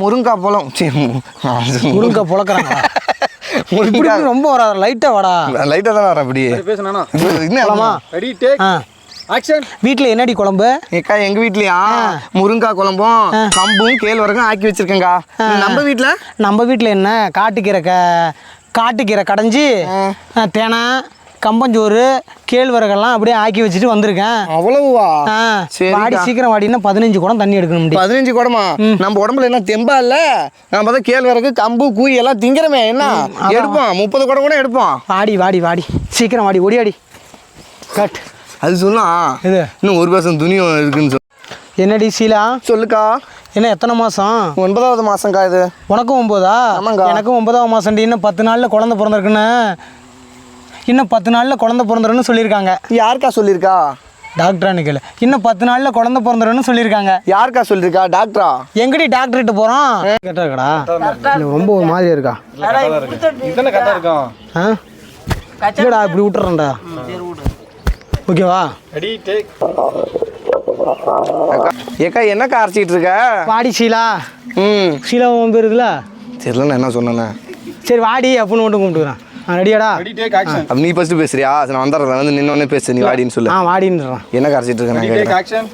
முருங்கா பழம். முருங்கா புழக்கிறாங்க. முருங்கா ரொம்ப வராது, லைட்டா வாடா. லைட்டா தான் வர. அப்படி பேசுனா என்ன ரெடி டேக் ஆக்ஷன். வீட்டில் என்னடி குழம்பு? ஏக்கா எங்க வீட்லயா முருங்கா குழம்பும் கம்பும் கேழ்வரகும் ஆக்கி வச்சிருக்கேங்கா. நம்ம வீட்டில் என்ன காட்டுக்கீரை கடைஞ்சி தேனை கம்பஞ்சோறு கேழ்வரகெல்லாம் அப்படியே ஆக்கி வச்சுட்டு வந்திருக்கேன். அவ்வளவுவா? வாடி சீக்கிரம் வாடினா 15 குடம் தண்ணி எடுக்கணும். 15 குடமா? நம்ம உடம்புல என்ன தெம்பா இல்ல? நம்ம தான் கேழ்வரகு கம்பு கூய் எல்லாம் திங்கிறமே. என்ன எடுப்போம்? 30 குடம் கூட எடுப்போம். வாடி சீக்கிரம் வாடி, ஓடியாடி கட். அது சொல்லலாம். இது இன்னும் 1 மாதம் துணியும் இருக்குன்னு சொல்லு. என்னடி சீலா? சொல்லுக்கா. என்ன எத்தனை மாதம்? 9வது மாதம்க்கா. இது உனக்கும் 9ஆ? ஆமாங்கா. எனக்கும் 9ஆவது மாதம். இன்னும் 10 நாளில் குழந்தை பிறந்திருக்குன்னு, இன்னும் 10 நாளில் குழந்தை பிறந்துருன்னு சொல்லியிருக்காங்க. யாருக்கா சொல்லியிருக்கா? டாக்டரானு கேளு. இன்னும் 10 நாளில் குழந்தை பிறந்துருன்னு சொல்லியிருக்காங்க. யாருக்கா சொல்லியிருக்கா? டாக்டரா? எங்கடி டாக்டர்கிட்ட போகிறோம்? கேட்டாக்கடா ரொம்ப ஒரு மாதிரியா இருக்கா? இதெல்லாம் கரெக்டாக இருக்கும். இல்லைடா இப்படி விட்டுறேன்டா. ஓகேவா? Ready take. ஏக்கா என்னக்கா அரைச்சிட்டு இருக்க? வாடி ஷீலா. ஷீலா உன் பேர் இருக்குல்ல? தெரியல, நான் என்ன சொன்னேண்ணே. சரி வாடி அப்படின்னு மட்டும் கும்பிட்டுக்கிறேன். ரெடியாடா? Ready take action. அப்ப நீ ஃபர்ஸ்ட் பேசுறியா? நான் வந்துடுறேன். வந்து நின்னோடனே பேசு. நீ வாடின்னு சொல்லு. வாடின்றேன். என்னக்கா அரைச்சிட்டு இருக்கேன்? Ready take action.